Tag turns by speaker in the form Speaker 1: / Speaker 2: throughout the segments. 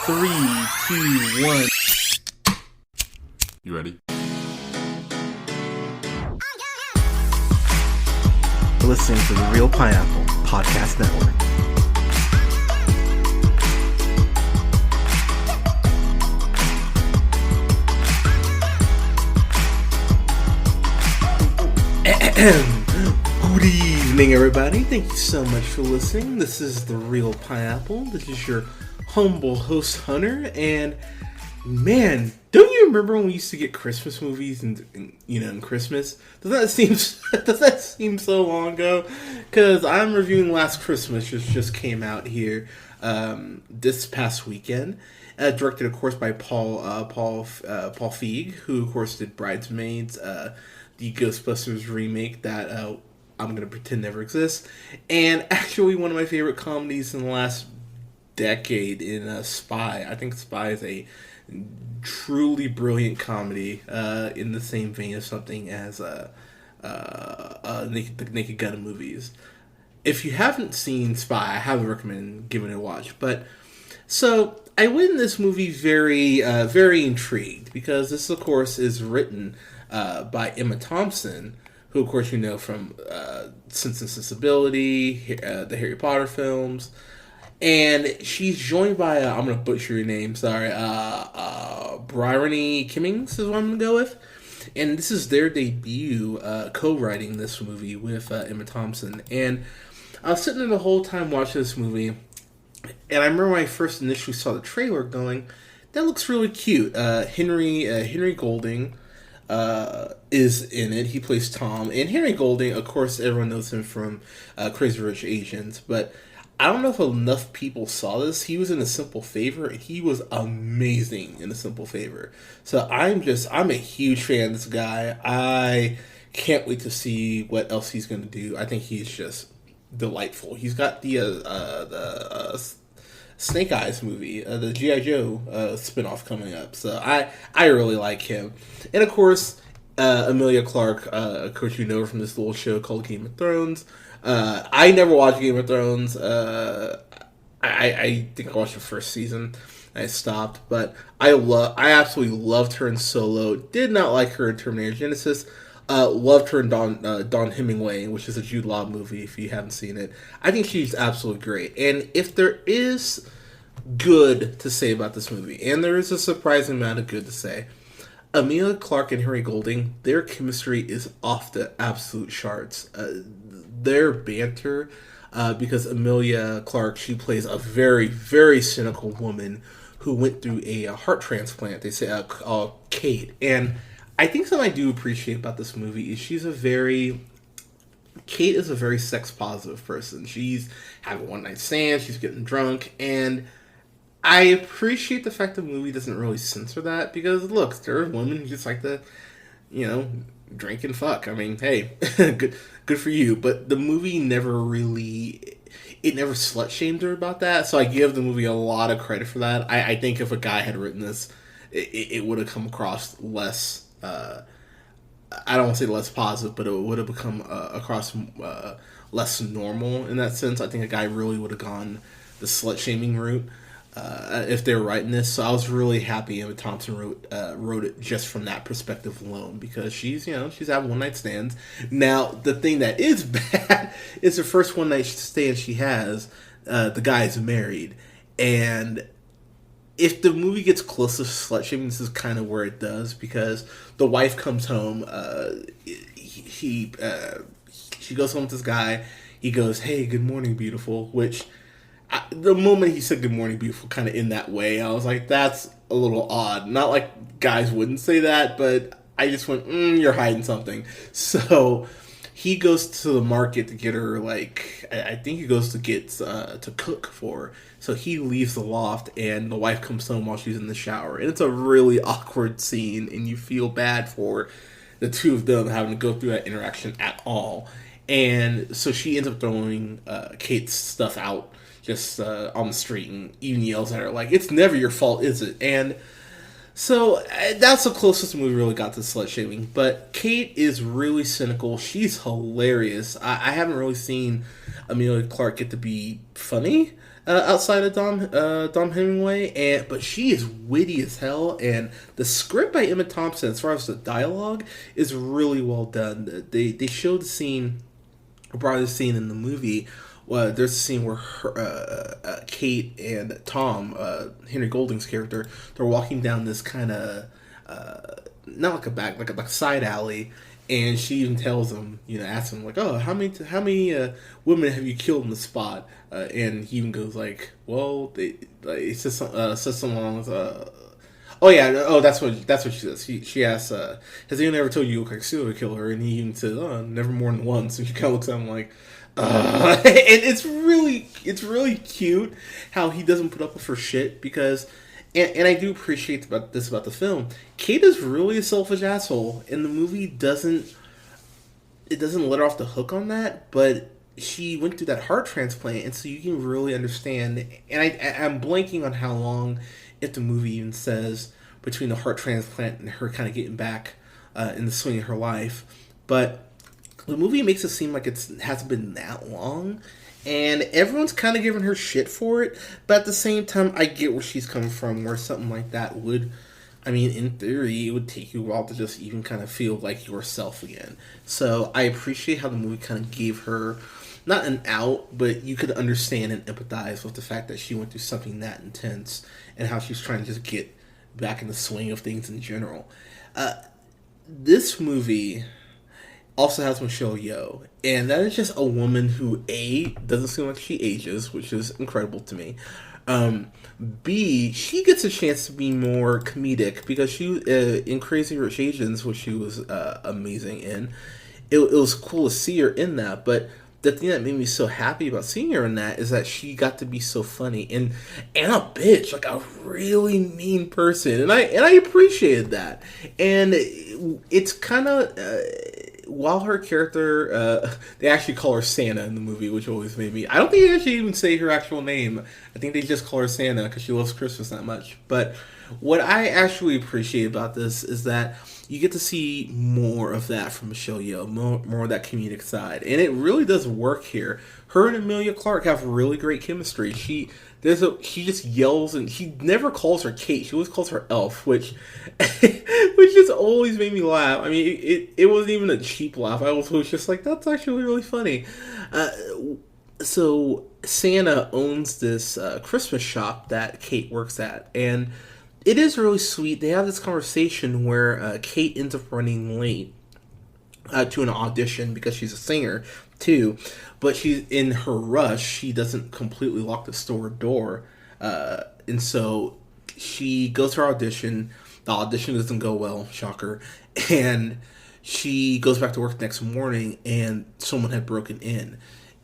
Speaker 1: Three, two, one.
Speaker 2: You ready?
Speaker 1: Listening to the Real Pineapple Podcast Network. Good evening, everybody. Thank you so much for listening. This is the Real Pineapple. This is your humble host, Hunter. And man, don't you remember when we used to get Christmas movies in Christmas? Does that seem so long ago? Because I'm reviewing Last Christmas, which just came out here this past weekend. Directed, of course, by Paul Feig, who, of course, did Bridesmaids, the Ghostbusters remake that I'm going to pretend never exists, and actually one of my favorite comedies in the last decade in Spy. I think Spy is a truly brilliant comedy in the same vein of something as the Naked Gun movies. If you haven't seen Spy, I highly recommend giving it a watch. But so I went in this movie very intrigued because this, of course, is written by Emma Thompson, who, of course, you know from Sense and Sensibility, the Harry Potter films. And she's joined by, I'm going to butcher your name, sorry, Bryony Kimmings is what I'm going to go with. And this is their debut co-writing this movie with Emma Thompson. And I was sitting there the whole time watching this movie, and I remember when I first initially saw the trailer going, that looks really cute. Henry Golding is in it. He plays Tom. And Henry Golding, of course, everyone knows him from Crazy Rich Asians, but I don't know if enough people saw this. He was in A Simple Favor, and he was amazing in A Simple Favor. So I'm a huge fan of this guy. I can't wait to see what else he's going to do. I think he's just delightful. He's got the Snake Eyes movie, the G.I. Joe spinoff coming up. So I really like him. And of course, Emilia Clarke, of course you know her from this little show called Game of Thrones. I never watched Game of Thrones. I think I watched the first season. I stopped, but I absolutely loved her in Solo. Did not like her in Terminator Genesis. Loved her in Don Hemingway, which is a Jude Law movie. If you haven't seen it, I think she's absolutely great. And if there is good to say about this movie, and there is a surprising amount of good to say, Emilia Clarke and Henry Golding, their chemistry is off the absolute charts. Their banter, because Emilia Clarke, she plays a very, very cynical woman who went through a heart transplant. They say Kate, and I think something I do appreciate about this movie is Kate is a very sex positive person. She's having one night stands, she's getting drunk, and I appreciate the fact the movie doesn't really censor that, because look, there are women who just like to, drink and fuck. I mean, hey, good for you. But the movie never slut shamed her about that. So I give the movie a lot of credit for that. I think if a guy had written this, it would have come across less, I don't want to say less positive, but it would have become across less normal in that sense. I think a guy really would have gone the slut shaming route if they were writing this. So I was really happy Emma Thompson wrote it just from that perspective alone, because she's having one night stands. Now the thing that is bad is the first one night stand she has, the guy is married, and if the movie gets close to slut shaming, this is kind of where it does, because the wife comes home. She goes home with this guy. He goes, "Hey, good morning, beautiful," which the moment he said "good morning, beautiful," kind of in that way, I was like, that's a little odd. Not like guys wouldn't say that, but I just went, you're hiding something. So he goes to the market to get her, I think he goes to get to cook for her. So he leaves the loft, and the wife comes home while she's in the shower. And it's a really awkward scene, and you feel bad for the two of them having to go through that interaction at all. And so she ends up throwing Kate's stuff out just on the street, and even yells at her like, "It's never your fault, is it?" And so that's the closest the movie really got to slut shaming. But Kate is really cynical. She's hilarious. I haven't really seen Emilia Clarke get to be funny. outside of Dom Hemingway, and but she is witty as hell, and the script by Emma Thompson, as far as the dialogue, is really well done. They showed the scene, brought the scene in the movie. There's a scene where Kate and Tom, Henry Golding's character, they're walking down this kind of not like a back, like a side alley, and she even tells him, asks him like, "Oh, how many women have you killed in the spot?" And he even goes like, "Well, it says something along oh yeah, oh that's what she says. She asks, "Has anyone ever told you you look like a serial killer?" And he even says, "Oh, never more than once." And she kind of looks at him like, and it's really cute how he doesn't put up with her shit because. And I do appreciate about the film. Kate is really a selfish asshole, and the movie doesn't let her off the hook on that. But she went through that heart transplant, and so you can really understand. And I'm blanking on how long, if the movie even says, between the heart transplant and her kind of getting back in the swing of her life. But the movie makes it seem like it hasn't been that long. And everyone's kind of giving her shit for it, but at the same time, I get where she's coming from, where something like that would, I mean, in theory, it would take you a while to just even kind of feel like yourself again. So I appreciate how the movie kind of gave her, not an out, but you could understand and empathize with the fact that she went through something that intense, and how she's trying to just get back in the swing of things in general. This movie also has Michelle Yeoh, and that is just a woman who doesn't seem like she ages, which is incredible to me. B, she gets a chance to be more comedic because she in Crazy Rich Asians, which she was amazing in. It was cool to see her in that, but the thing that made me so happy about seeing her in that is that she got to be so funny and a bitch, like a really mean person, and I appreciated that. And it's kind of while her character, they actually call her Santa in the movie, which always made me. I don't think they actually even say her actual name. I think they just call her Santa because she loves Christmas that much. But what I actually appreciate about this is that you get to see more of that from Michelle Yeoh, more of that comedic side, and it really does work here. Her and Emilia Clarke have really great chemistry. She just yells, and she never calls her Kate. She always calls her Elf, which just always made me laugh. I mean, it wasn't even a cheap laugh. I was just like, that's actually really funny. So Santa owns this Christmas shop that Kate works at, and it is really sweet. They have this conversation where Kate ends up running late to an audition because she's a singer too, but she's in her rush. She doesn't completely lock the store door, and so she goes to her audition. The audition doesn't go well, shocker, and she goes back to work the next morning, and someone had broken in,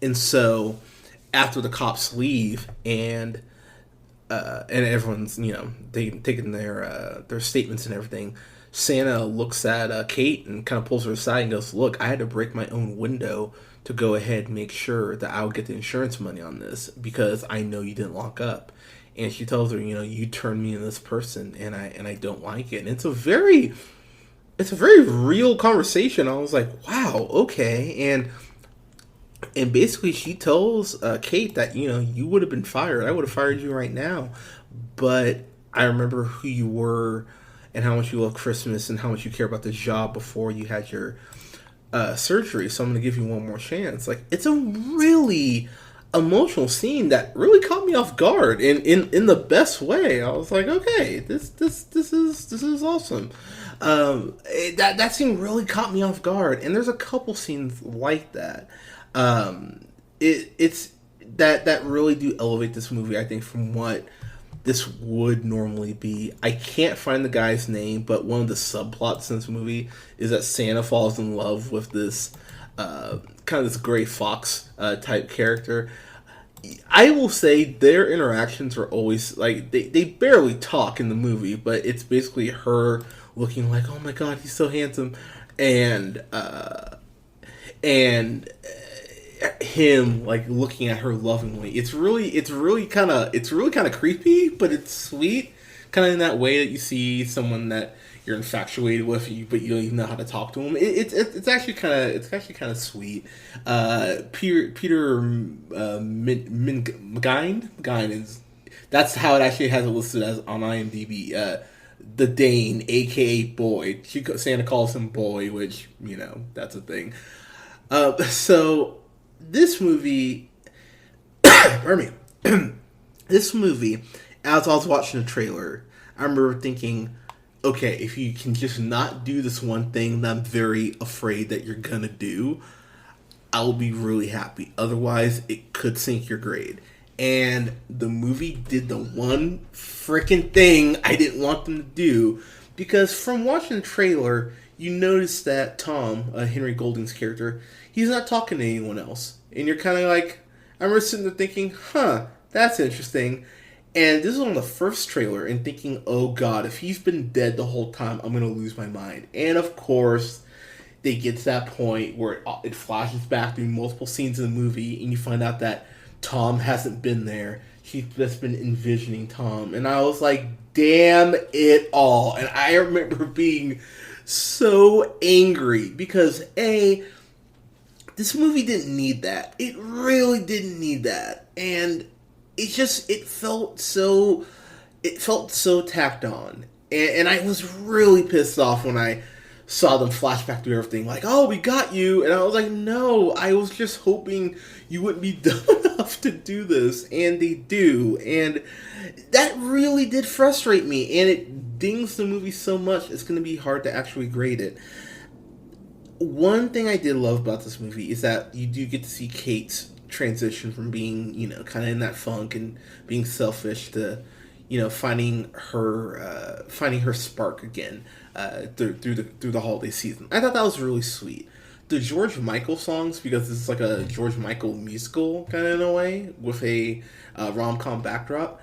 Speaker 1: and so after the cops leave and everyone's they taking their statements and everything, Santa looks at Kate and kind of pulls her aside and goes, "Look, I had to break my own window to go ahead and make sure that I would get the insurance money on this because I know you didn't lock up." And she tells her, "You turned me into this person, and I don't like it." And it's a very real conversation. I was like, "Wow, okay." And basically, she tells Kate that, you would have been fired. I would have fired you right now. But I remember who you were and how much you love Christmas and how much you care about the job before you had your surgery. So I'm going to give you one more chance. Like, it's a really emotional scene that really caught me off guard in the best way. I was like, okay, this is awesome. That scene really caught me off guard. And there's a couple scenes like that. It's that really do elevate this movie, I think, from what this would normally be. I can't find the guy's name, but one of the subplots in this movie is that Santa falls in love with this kind of this gray fox type character. I will say their interactions are always like they barely talk in the movie, but it's basically her looking like, "Oh my god, he's so handsome," and him like looking at her lovingly. It's really kind of creepy, but it's sweet, kind of in that way that you see someone that you're infatuated with, but you don't even know how to talk to him. It's actually kind of sweet. Peter McGuine is, that's how it actually has it listed as on IMDb. The Dane, aka Boy. Santa calls him Boy, which, that's a thing. So this movie, pardon me, this movie, as I was watching the trailer, I remember thinking, okay, if you can just not do this one thing that I'm very afraid that you're gonna do, I'll be really happy. Otherwise, it could sink your grade. And the movie did the one freaking thing I didn't want them to do, because from watching the trailer, you notice that Tom, Henry Golding's character, he's not talking to anyone else. And you're kind of like, I remember sitting there thinking, that's interesting. And this is on the first trailer, and thinking, oh god, if he's been dead the whole time, I'm going to lose my mind. And of course, they get to that point where it flashes back through multiple scenes in the movie, and you find out that Tom hasn't been there. She's just been envisioning Tom. And I was like, damn it all. And I remember being so angry because, A, this movie didn't need that. It really didn't need that. And it felt so tacked on. And I was really pissed off when I saw them flash back through everything, like, oh, we got you. And I was like, no, I was just hoping you wouldn't be dumb enough to do this. And they do. And that really did frustrate me. And it dings the movie so much, it's going to be hard to actually grade it. One thing I did love about this movie is that you do get to see Kate's transition from being, kind of in that funk and being selfish to, finding her spark again through the holiday season. I thought that was really sweet. The George Michael songs, because this is like a George Michael musical kind of in a way with a rom com backdrop.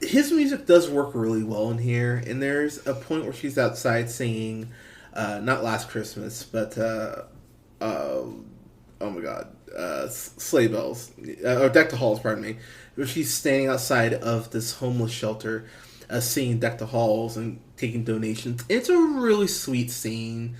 Speaker 1: His music does work really well in here, and there's a point where she's outside singing, not Last Christmas, but oh my god, Sleigh Bells, or Deck the Halls, pardon me, where she's standing outside of this homeless shelter, singing Deck the Halls and taking donations. It's a really sweet scene.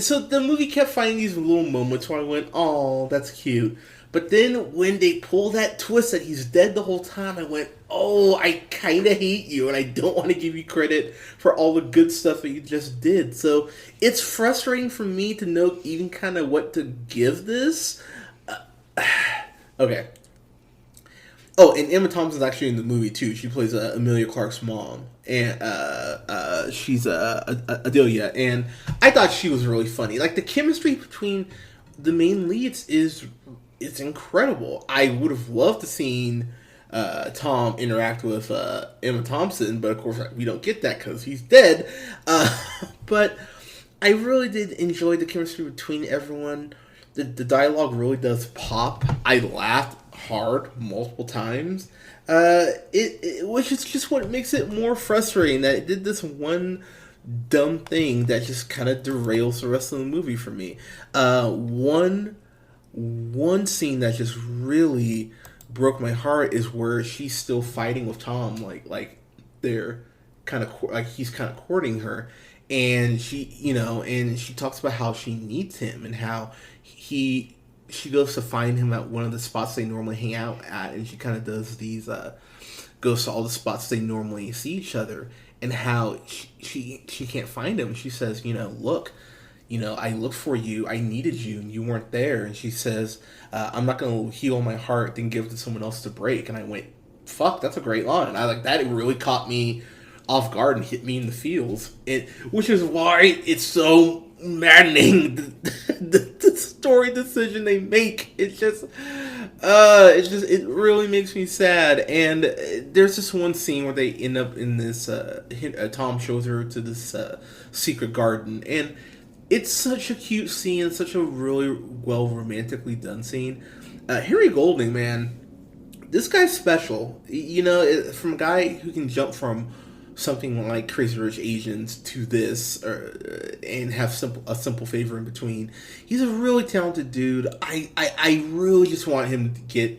Speaker 1: So the movie kept finding these little moments where I went, oh, that's cute. But then when they pull that twist that he's dead the whole time, I went, oh, I kind of hate you, and I don't want to give you credit for all the good stuff that you just did. So it's frustrating for me to know even kind of what to give this. Okay. Oh, and Emma Thompson's actually in the movie, too. She plays Emilia Clarke's mom. And she's Adelia. And I thought she was really funny. Like, the chemistry between the main leads it's incredible. I would have loved to seen Tom interact with Emma Thompson, but of course we don't get that because he's dead. But I really did enjoy the chemistry between everyone. The dialogue really does pop. I laughed hard multiple times. Which is just what makes it more frustrating, that it did this one dumb thing that just kind of derails the rest of the movie for me. One scene that just really broke my heart is where she's still fighting with Tom, like they're kind of like he's kind of courting her, and she talks about how she needs him and how she goes to find him at one of the spots they normally hang out at, and she kind of does these goes to all the spots they normally see each other, and how she can't find him. She says, look, I looked for you, I needed you, and you weren't there. And she says, I'm not going to heal my heart, then give it to someone else to break. And I went, fuck, that's a great line. I like that. It really caught me off guard and hit me in the feels. Which is why it's so maddening, the story decision they make. It really makes me sad. And there's this one scene where they end up in this, Tom shows her to this secret garden, and it's such a cute scene, such a really well romantically done scene. Henry Golding, man, this guy's special. From a guy who can jump from something like Crazy Rich Asians to this, and have a simple favor in between. He's a really talented dude. I really just want him to get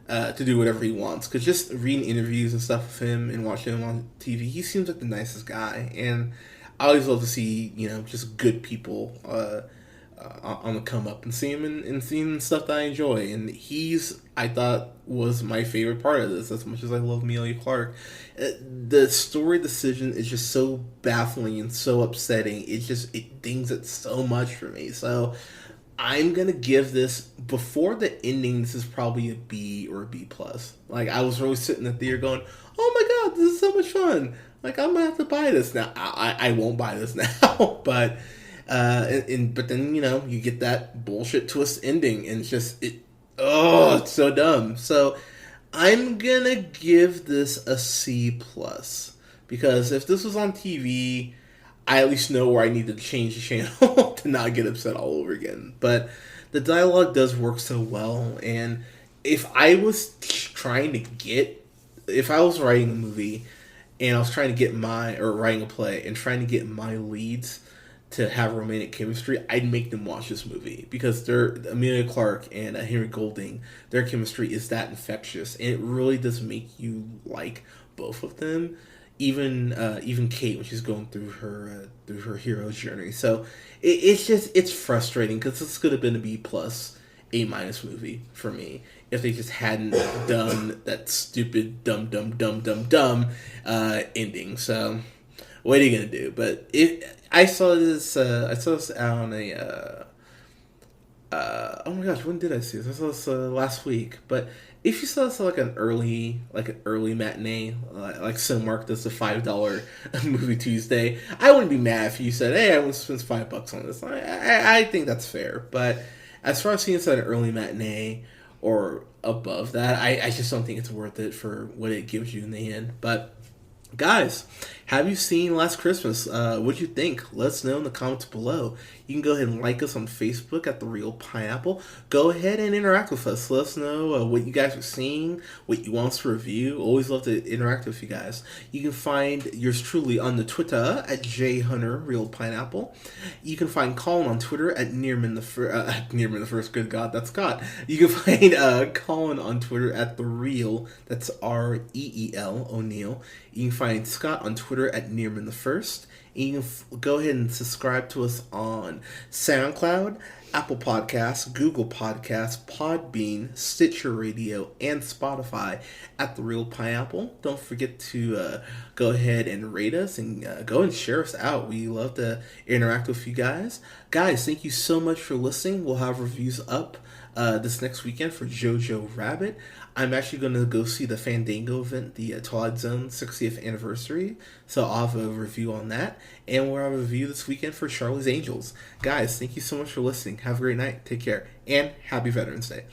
Speaker 1: to do whatever he wants, because just reading interviews and stuff with him and watching him on TV, he seems like the nicest guy. And I always love to see, just good people on the come up and see him in seeing stuff that I enjoy. And I thought, was my favorite part of this, as much as I love Emilia Clarke. The story decision is just so baffling and so upsetting. It dings it so much for me. So I'm gonna give this, before the ending, this is probably a B or a B plus. Like, I was really sitting in the theater going, "Oh my god, this is so much fun!" Like, I'm gonna have to buy this now. I won't buy this now, but but then you get that bullshit twist ending, and it's so dumb. So I'm gonna give this a C plus, because if this was on TV, I at least know where I need to change the channel to not get upset all over again. But the dialogue does work so well, and if I was writing a movie and I was trying to writing a play and trying to get my leads to have romantic chemistry, I'd make them watch this movie, because Emilia Clarke and Henry Golding, their chemistry is that infectious, and it really does make you like both of them. Even Kate, when she's going through her hero's journey. So it's frustrating, because this could have been a B plus, A minus movie for me if they just hadn't done that stupid dumb ending. So what are you gonna do? But I saw this on a oh my gosh, when did I see this? I saw this last week. But if you saw this like an early matinee, like Cinemark does the $5 movie Tuesday, I wouldn't be mad if you said, "Hey, I want to spend $5 on this." I think that's fair. But as far as seeing this at an early matinee or above that, I just don't think it's worth it for what it gives you in the end. But guys, have you seen Last Christmas? What'd you think? Let us know in the comments below. You can go ahead and like us on Facebook at The Real Pineapple. Go ahead and interact with us. Let us know what you guys are seeing, what you want us to review. Always love to interact with you guys. You can find yours truly on the Twitter at JHunterRealPineapple. You can find Colin on Twitter at Nearmanthefirst. Good God, that's Scott. You can find Colin on Twitter at TheReal. That's REEL O'Neal. You can find Scott on Twitter at Nearmanthefirst. And you can go ahead and subscribe to us on SoundCloud, Apple Podcasts, Google Podcasts, Podbean, Stitcher Radio, and Spotify at The Real Pineapple. Don't forget to go ahead and rate us and go and share us out. We love to interact with you guys. Guys, thank you so much for listening. We'll have reviews up this next weekend for Jojo Rabbit. I'm actually going to go see the Fandango event, the Twilight Zone 60th anniversary. So I'll have a review on that. And we'll have a review this weekend for Charlie's Angels. Guys, thank you so much for listening. Have a great night. Take care. And happy Veterans Day.